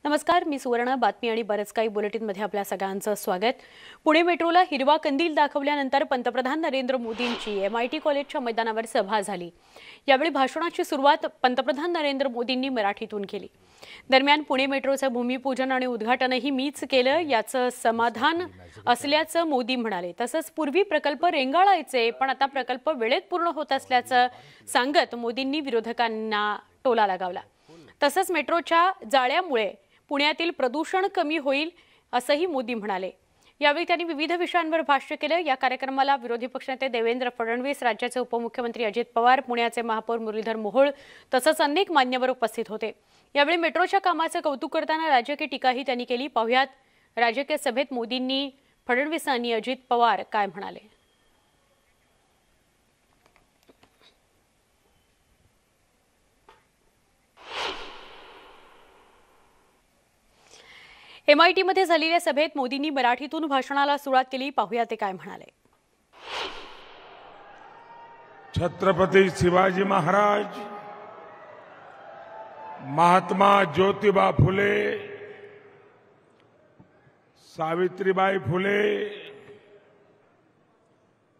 नमस्कार, मी सुवर्ण. बातमी आणि बरंच काही बुलेटिनमध्ये आपल्या सगळ्यांचं स्वागत. पुणे मेट्रोला हिरवा कंदील दाखवल्यानंतर पंतप्रधान नरेंद्र मोदींची MIT कॉलेजच्या मैदानावर सभा झाली. यावेळी भाषणाची सुरुवात पंतप्रधान नरेंद्र मोदींनी मराठीतून केली. दरम्यान पुणे मेट्रोचं भूमिपूजन आणि उद्घाटनही मीच केलं याचं समाधान असल्याचं मोदी म्हणाले. तसंच पूर्वी प्रकल्प रेंगाळायचे, पण आता प्रकल्प वेळेत पूर्ण होत असल्याचं सांगत मोदींनी विरोधकांना टोला लगावला. तसंच मेट्रोच्या जाळ्यामुळे पुण्यातील प्रदूषण कमी होईल असंही मोदी म्हणाले. यावेळी त्यांनी विविध विषयांवर भाष्य केलं. या कार्यक्रमाला विरोधी पक्षनेते देवेंद्र फडणवीस, राज्याचे उपमुख्यमंत्री अजित पवार, पुण्याचे महापौर मुरलीधर मोहोळ तसंच अनेक मान्यवर उपस्थित होते. यावेळी मेट्रोच्या कामाचं कौतुक करताना राजकीय टीकाही त्यांनी केली. पाहुयात राजकीय सभेत मोदींनी, फडणवीस आणि अजित पवार काय म्हणाले. MIT मध्ये झालेल्या सभेत मोदींनी मराठीतून भाषणाला सुरुवात केली. पाहुया ते काय म्हणाले. छत्रपती शिवाजी महाराज, महात्मा ज्योतिबा फुले, सावित्रीबाई फुले,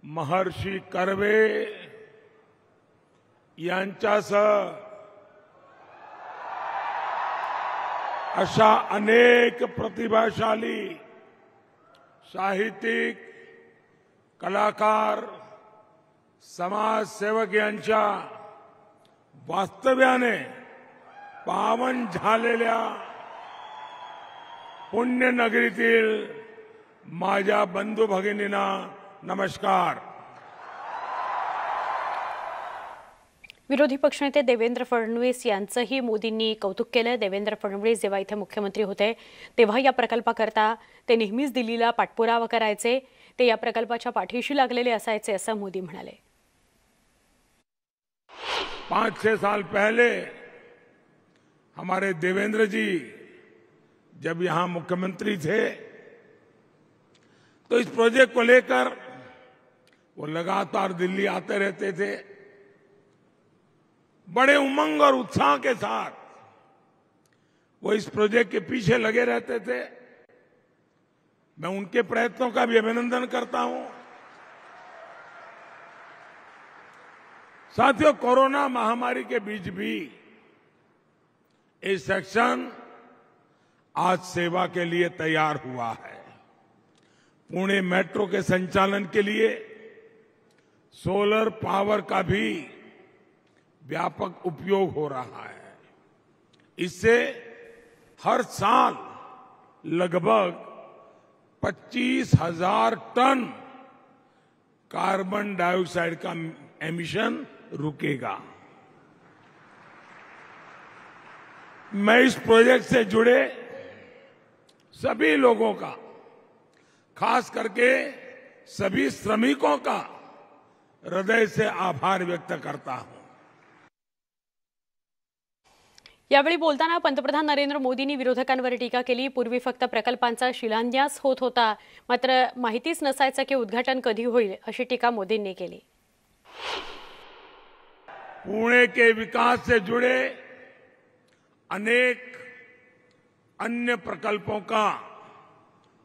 महर्षी कर्वे यांच्यासह अशा अनेक प्रतिभाशाली साहित्यिक, कलाकार, समाजसेवक यांच्या वास्तव्याने पावन झालेल्या पुण्यनगरीतील माझ्या बंधू भगिनींना नमस्कार. विरोधी पक्षनेते देवेंद्र फडणवीस यांचंही मोदींनी कौतुक केलं. देवेंद्र फडणवीस जेव्हा इथे मुख्यमंत्री होते तेव्हा या प्रकल्पाकरता ते नेहमीच दिल्लीला पाठपुरावा करायचे. ते या प्रकल्पाच्या पाठीशी लागलेले असायचे असं मोदी म्हणाले. 5-6 साल पहले हमारे देवेंद्र जी जब यहां मुख्यमंत्री थे तो इस प्रोजेक्ट को लेकर वो लगातार दिल्ली आते रहते थे. बड़े उमंग और उत्साह के साथ वो इस प्रोजेक्ट के पीछे लगे रहते थे. मैं उनके प्रयत्नों का भी अभिनंदन करता हूं. साथियों, कोरोना महामारी के बीच भी ये सेक्शन आज सेवा के लिए तैयार हुआ है. पुणे मेट्रो के संचालन के लिए सोलर पावर का भी व्यापक उपयोग हो रहा है. इससे हर साल लगभग 25,000 टन कार्बन डाइऑक्साइड का एमिशन रुकेगा. मैं इस प्रोजेक्ट से जुड़े सभी लोगों का, खास करके सभी श्रमिकों का हृदय से आभार व्यक्त करता हूं. यावेळी बोलताना पंतप्रधान नरेंद्र मोदींनी विरोधकांवर टीका केली. पूर्वी फक्त प्रकल्पांचा शिलान्यास होत होता, मात्र माहितीच नसायचं की उद्घाटन कधी होईल अशी टीका मोदींनी केली. पुणे के विकास से जुड़े अनेक अन्य प्रकल्पों का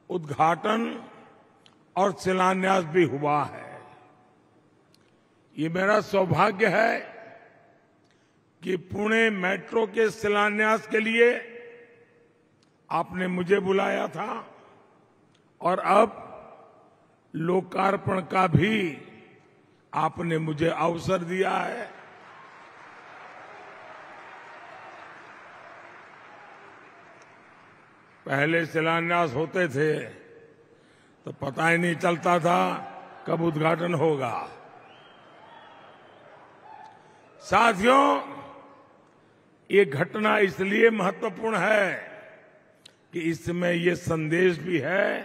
उद्घाटन और शिलान्यास भी हुआ है. ये मेरा सौभाग्य है कि पुणे मेट्रो के शिलान्यास के लिए आपने मुझे बुलाया था और अब लोकार्पण का भी आपने मुझे अवसर दिया है. पहले शिलान्यास होते थे तो पता ही नहीं चलता था कब उद्घाटन होगा. साथियों, ये घटना इसलिए महत्वपूर्ण है कि इसमें ये संदेश भी है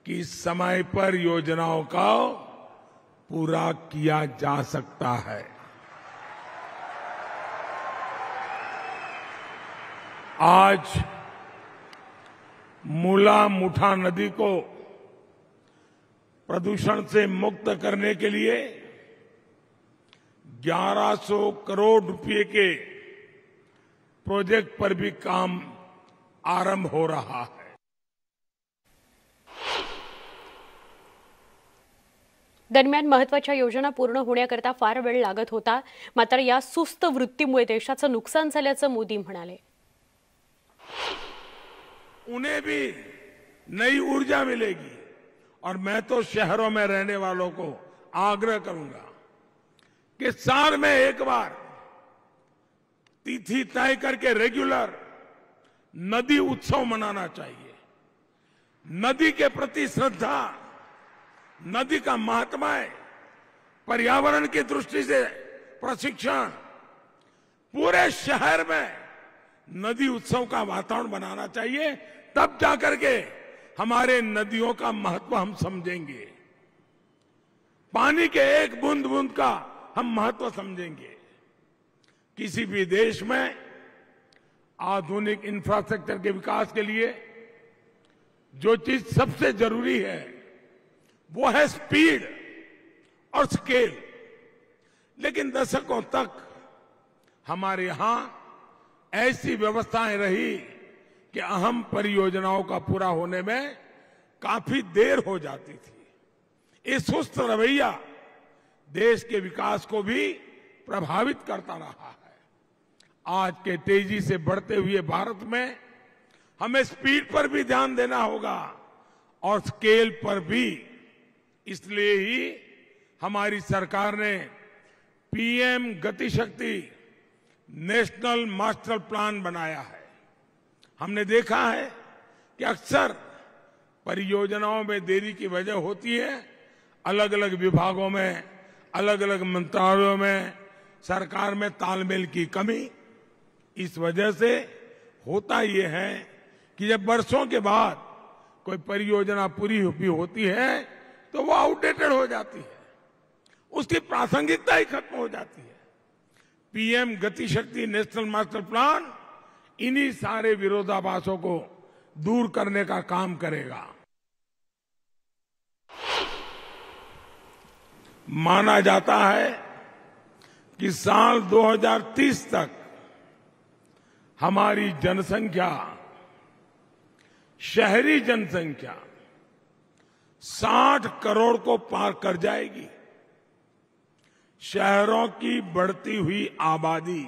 कि समय पर योजनाओं का पूरा किया जा सकता है. आज मूला मुठा नदी को प्रदूषण से मुक्त करने के लिए 1100 करोड़ रुपए के प्रोजेक्ट पर भी काम आरंभ हो रहा है। दरम्यान महत्त्वाच्या योजना पूर्ण होण्याकरता फार वेळ लागत होता, मात्र या सुस्त वृत्तीमुळे देशाचं नुकसान झाल्याचं मोदी म्हणाले। उन्हें भी नई ऊर्जा मिलेगी और मैं तो शहरों में रहने वालों को आग्रह करूंगा कि साल में एक बार तिथि तय करके रेगुलर नदी उत्सव मनाना चाहिए। नदी के प्रति श्रद्धा, नदी का महात्म्य, पर्यावरण की दृष्टि से प्रशिक्षण, पूरे शहर में नदी उत्सव का वातावरण बनाना चाहिए। तब जाकर के हमारे नदियों का महत्व हम समझेंगे, पानी के एक बूंद बूंद का हम महत्व समझेंगे। किसी भी देश में आधुनिक इंफ्रास्ट्रक्चर के विकास के लिए जो चीज सबसे जरूरी है वो है स्पीड और स्केल। लेकिन दशकों तक हमारे यहां ऐसी व्यवस्थाएं रही कि अहम परियोजनाओं का पूरा होने में काफी देर हो जाती थी। ये सुस्त रवैया देश के विकास को भी प्रभावित करता रहा है। आज के तेजी से बढ़ते हुए भारत में हमें स्पीड पर भी ध्यान देना होगा और स्केल पर भी। इसलिए ही हमारी सरकार ने पीएम गति शक्ति नेशनल मास्टर प्लान बनाया है। हमने देखा है कि अक्सर परियोजनाओं में देरी की वजह होती है अलग अलग विभागों में, अलग अलग मंत्रालयों में, सरकार में तालमेल की कमी। इस वजह से होता यह है कि जब वर्षों के बाद कोई परियोजना पूरी भी होती है तो वो आउटडेटेड हो जाती है, उसकी प्रासंगिकता ही खत्म हो जाती है। पीएम गति शक्ति नेशनल मास्टर प्लान इन्हीं सारे विरोधाभासों को दूर करने का काम करेगा। माना जाता है कि साल 2030 तक हमारी जनसंख्या, शहरी जनसंख्या 60 करोड़ को पार कर जाएगी। शहरों की बढ़ती हुई आबादी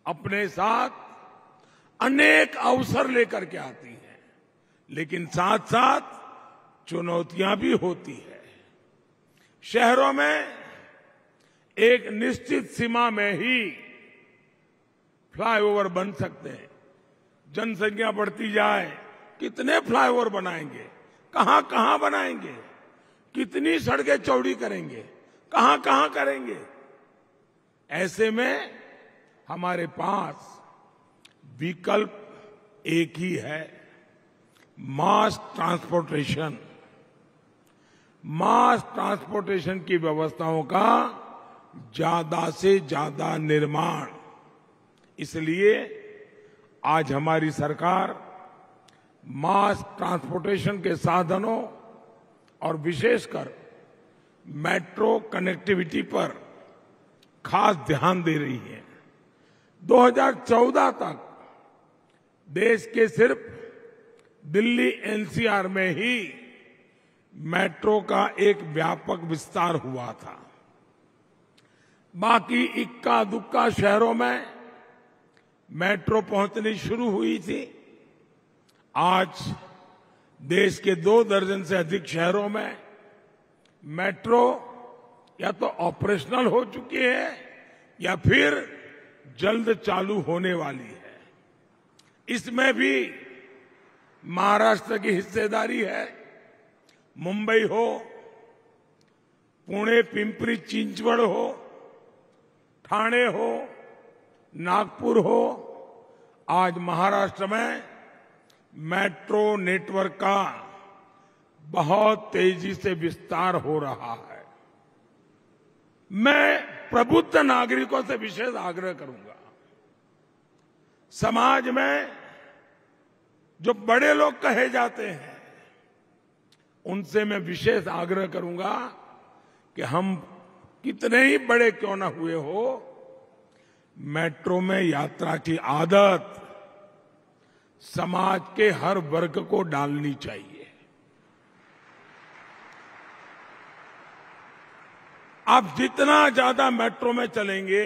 अपने साथ अनेक अवसर लेकर के आती है, लेकिन साथ साथ चुनौतियां भी होती है। शहरों में एक निश्चित सीमा में ही फ्लाईओवर बन सकते हैं। जनसंख्या बढ़ती जाए, कितने फ्लाईओवर बनाएंगे, कहां कहां बनाएंगे, कितनी सड़कें चौड़ी करेंगे, कहां कहां करेंगे। ऐसे में हमारे पास विकल्प एक ही है, मास ट्रांसपोर्टेशन। मास ट्रांसपोर्टेशन की व्यवस्थाओं का ज्यादा से ज्यादा निर्माण। इसलिए आज हमारी सरकार मास ट्रांसपोर्टेशन के साधनों और विशेषकर मेट्रो कनेक्टिविटी पर खास ध्यान दे रही है। 2014 तक देश के सिर्फ दिल्ली एनसीआर में ही मेट्रो का एक व्यापक विस्तार हुआ था। बाकी इक्का दुक्का शहरों में मेट्रो पहुंचनी शुरू हुई थी। आज देश के 2 दर्जन से अधिक शहरों में मेट्रो या तो ऑपरेशनल हो चुकी है या फिर जल्द चालू होने वाली है। इसमें भी महाराष्ट्र की हिस्सेदारी है। मुंबई हो, पुणे पिंपरी चिंचवड़ हो, ठाणे हो, नागपुर हो, आज महाराष्ट्र में मेट्रो नेटवर्क का बहुत तेजी से विस्तार हो रहा है। मैं प्रबुद्ध नागरिकों से विशेष आग्रह करूंगा, समाज में जो बड़े लोग कहे जाते हैं उनसे मैं विशेष आग्रह करूंगा कि हम कितने ही बड़े क्यों न हुए हो, मेट्रो में यात्रा की आदत समाज के हर वर्ग को डालनी चाहिए। आप जितना ज्यादा मेट्रो में चलेंगे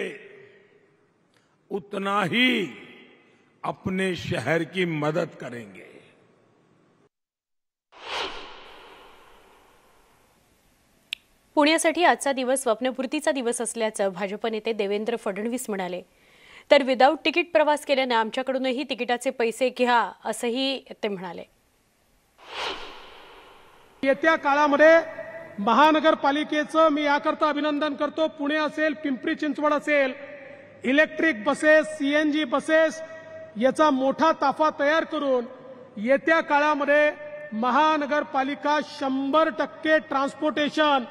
उतना ही अपने शहर की मदद करेंगे। पुण्यासाठी आजचा दिवस स्वप्नपूर्तीचा दिवस असल्याचं भाजप नेते देवेंद्र फडणवीस म्हणाले। तर विदाऊट तिकीट प्रवास केल्याने आमच्याकडूनही तिकिटाचे पैसे घ्या असंही ते म्हणाले। येत्या काळामध्ये महानगरपालिकेचं मी याकरता अभिनंदन करतो। पुणे असेल, पिंपरी चिंचवड असेल, इलेक्ट्रिक बसेस, सीएनजी बसेस याचा मोठा ताफा तयार करून येत्या काळामध्ये महानगरपालिका 100% ट्रान्सपोर्टेशन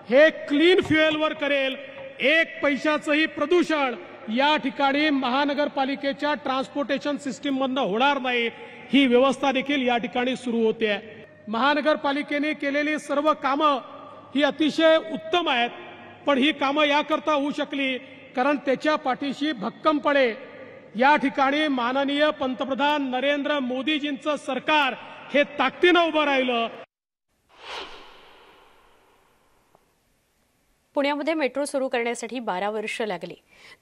हे क्लीन फ्युएलवर करेल। एक पैशाचंही प्रदूषण या ठिकाणी महानगरपालिकेच्या ट्रान्सपोर्टेशन सिस्टीम मधनं होणार नाही, ही व्यवस्था देखील या ठिकाणी सुरू होते आहे। महानगरपालिकेने केलेली सर्व कामं ही अतिशय उत्तम आहेत, पण ही कामं याकरता होऊ शकली कारण त्याच्या पाठीशी भक्कमपणे या ठिकाणी माननीय पंतप्रधान नरेंद्र मोदीजींचं सरकार हे ताकदीनं उभं राहिलं। पुण्यामध्ये मेट्रो सुरू करण्यासाठी 12 वर्ष लागली।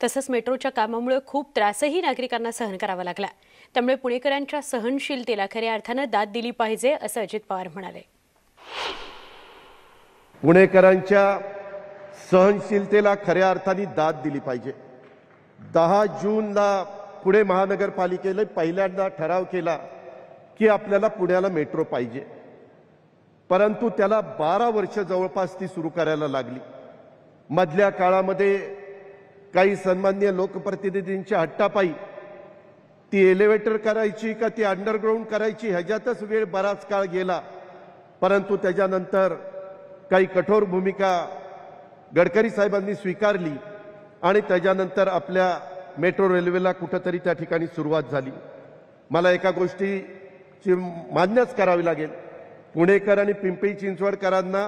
तसंच मेट्रोच्या कामामुळे खूप त्रासही नागरिकांना सहन करावा लागला। त्यामुळे पुणेकरांच्या सहनशीलतेला खऱ्या अर्थानं दाद दिली पाहिजे असं अजित पवार म्हणाले। पुणेकरांच्या सहनशीलतेला खऱ्या अर्थाने दाद दिली पाहिजे। 10 जूनला पुणे महानगरपालिकेने पहिल्यांदा ठराव केला की आपल्याला पुण्याला मेट्रो पाहिजे, परंतु त्याला 12 वर्ष जवळपास ती सुरू करायला लागली। मधल्या काळामध्ये काही सन्माननीय लोकप्रतिनिधींच्या हट्टापायी ती एलिव्हेटर करायची का ती अंडरग्राऊंड करायची ह्याच्यातच वेळ बराच काळ गेला, परंतु त्याच्यानंतर काही कठोर भूमिका गडकरी साहेबांनी स्वीकारली आणि त्याच्यानंतर आपल्या मेट्रो रेल्वेला कुठेतरी त्या ठिकाणी सुरुवात झाली। मला एका गोष्टीची मान्यच करावी लागेल, पुणेकर आणि पिंपरी चिंचवडकरांना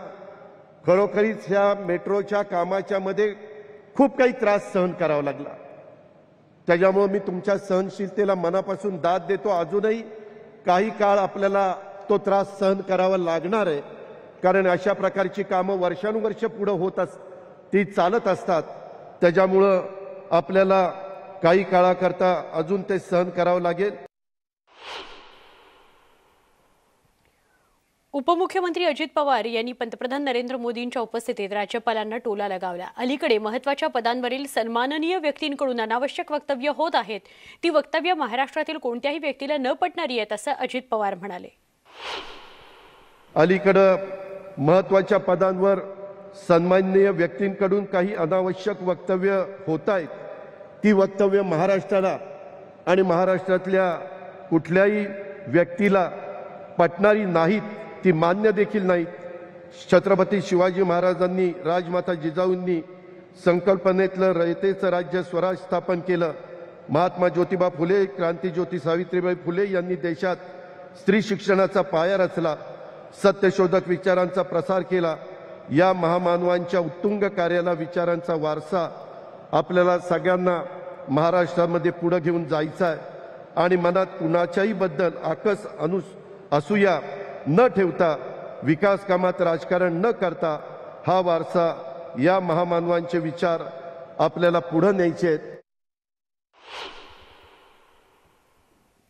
खरोखरीच ह्या मेट्रोच्या कामाच्या मध्ये खूप काही त्रास सहन करावा लागला। त्याच्यामुळे मी तुमच्या सहनशीलतेला मनापासून दाद देतो। अजूनही काही काळ आपल्याला तो त्रास सहन करावा लागणार आहे, कारण अशा प्रकारची कामं वर्षानुवर्ष पुढे होत ती चालत असतात। त्याच्यामुळं आपल्याला काही काळाकरता अजून ते सहन करावं लागेल। उपमुख्यमंत्री अजित पवार यांनी पंतप्रधान नरेंद्र मोदींच्या उपस्थितीत राज्यपालांना टोला लगावला। अलीकडे महत्त्वाच्या पदांवरील सन्माननीय व्यक्तींकडून अनावश्यक वक्तव्य होत आहेत। ती वक्तव्य महाराष्ट्रातील कोणत्याही व्यक्तीला न पटणारी आहेत असं अजित पवार म्हणाले। अलीकडे महत्त्वाच्या पदांवर सन्माननीय व्यक्तींकडून काही अनावश्यक वक्तव्य होत आहेत। ती वक्तव्य महाराष्ट्राला आणि महाराष्ट्रातल्या कुठल्याही व्यक्तीला पटणारी नाहीत, ती मान्य देखील नाहीत। छत्रपती शिवाजी महाराजांनी, राजमाता जिजाऊंनी संकल्पनेतलं रयतेचं राज्य स्वराज स्थापन केलं। महात्मा ज्योतिबा फुले, क्रांतीज्योती सावित्रीबाई फुले यांनी देशात स्त्री शिक्षणाचा पाया रचला, सत्यशोधक विचारांचा प्रसार केला। या महामानवांच्या उत्तुंग कार्याला, विचारांचा वारसा आपल्याला सगळ्यांना महाराष्ट्रामध्ये पुढे घेऊन जायचा आहे आणि मनात कुणाच्याही बद्दल आकस असूया न ठेवता, विकास कामात राजकारण न करता हा वारसा, या महामानवांचे विचार आपल्याला पुढे न्यायचे आहेत।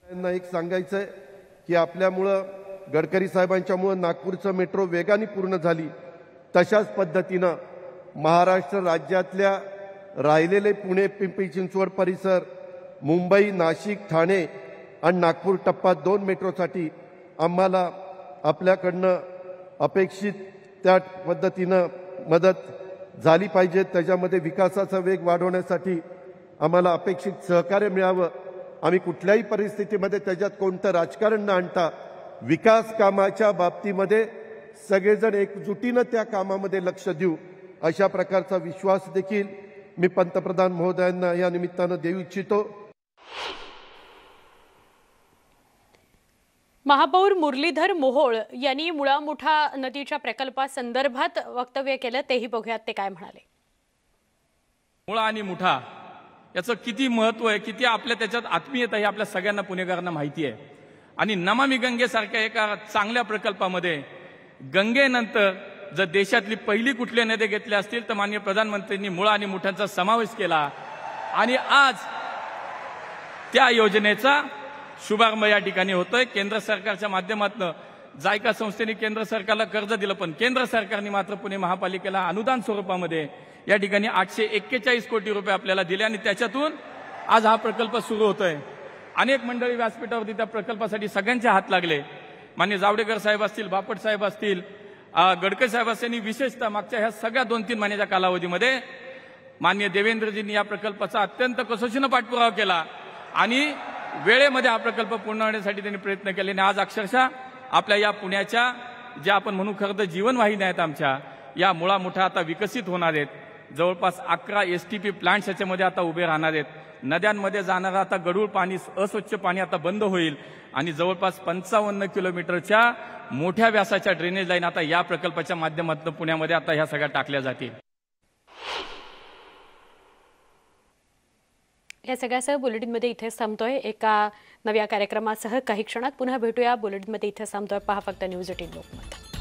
त्यांना एक सांगायचं आहे की आपल्यामुळं, गडकरी साहेबांच्यामुळं नागपूरचं मेट्रो वेगाने पूर्ण झाली। तशाच पद्धतीनं महाराष्ट्र राज्यातल्या राहिलेले पुणे, पिंपरी चिंचवड परिसर, मुंबई, नाशिक, ठाणे आणि नागपूर टप्पा 2 मेट्रोसाठी आम्हाला आपल्याकडनं अपेक्षित त्या पद्धतीनं मदत झाली पाहिजे। त्याच्यामध्ये विकासाचा वेग वाढवण्यासाठी आम्हाला अपेक्षित सहकार्य मिळावं। आम्ही कुठल्याही परिस्थितीमध्ये त्याच्यात कोणतं राजकारण न आणता विकास कामाच्या बाबतीमध्ये सगळेजण एकजुटीनं त्या कामामध्ये लक्ष देऊ, अशा प्रकारचा विश्वास देखील मी पंतप्रधान महोदयांना या निमित्तानं देऊ इच्छितो। महापौर मुरलीधर मोहोळ यांनी मुळामुठा नदीच्या प्रकल्पासंदर्भात वक्तव्य केलं, तेही बघूयात ते काय म्हणाले। मुळा आणि मुठा याचं किती महत्त्व आहे, किती आपल्या त्याच्यात आत्मीयता आहे, आपल्या सगळ्यांना पुणेकरांना माहिती आहे। आणि नमामि गंगेसारख्या एका चांगल्या प्रकल्पामध्ये गंगेनंतर जर देशातली पहिली कुठल्या नद्या घेतल्या असतील तर माननीय प्रधानमंत्र्यांनी मुळा आणि मुठ्यांचा समावेश केला आणि आज त्या योजनेचा शुभारंभ या ठिकाणी होतोय। केंद्र सरकारच्या माध्यमातून जायका संस्थेने केंद्र सरकारला कर्ज दिलं, पण केंद्र सरकारने मात्र पुणे महापालिकेला अनुदान स्वरूपामध्ये या ठिकाणी 841 कोटी रुपये आपल्याला दिले आणि त्याच्यातून आज हा प्रकल्प सुरू होतोय। अनेक मंडळी व्यासपीठावरती त्या प्रकल्पासाठी सगळ्यांचे हात लागले। माननीय जावडेकर साहेब असतील, बापट साहेब असतील, गडकरी साहेब असतील, विशेषतः मागच्या ह्या सगळ्या 2-3 महिन्याच्या कालावधीमध्ये माननीय देवेंद्रजींनी या प्रकल्पाचा अत्यंत कसोशीनं पाठपुरावा केला आणि वेळेमध्ये हा प्रकल्प पूर्ण होण्यासाठी त्यांनी प्रयत्न केले आणि आज अक्षरशः आपल्या या पुण्याच्या ज्या आपण म्हणू खरं तर जीवनवाहिन्या आहेत आमच्या, या मुळा मुठा आता विकसित होणार आहेत। जवळपास 11 STP प्लांट्स याच्यामध्ये आता उभे राहणार आहेत। नद्यांमध्ये जाणारं आता गढूळ पाणी, अस्वच्छ पाणी आता बंद होईल आणि जवळपास 55 किलोमीटरच्या मोठ्या व्यासाच्या ड्रेनेज लाईन आता या प्रकल्पाच्या माध्यमातून पुण्यामध्ये आता ह्या सगळ्या टाकल्या जातील। या सगळ्यासह बुलेटिनमध्ये इथेच थांबतोय। एका नव्या कार्यक्रमासह काही क्षणात पुन्हा भेटूया। बुलेटिनमध्ये इथेच थांबतोय। पहा फक्त न्यूज 18 लोकमत।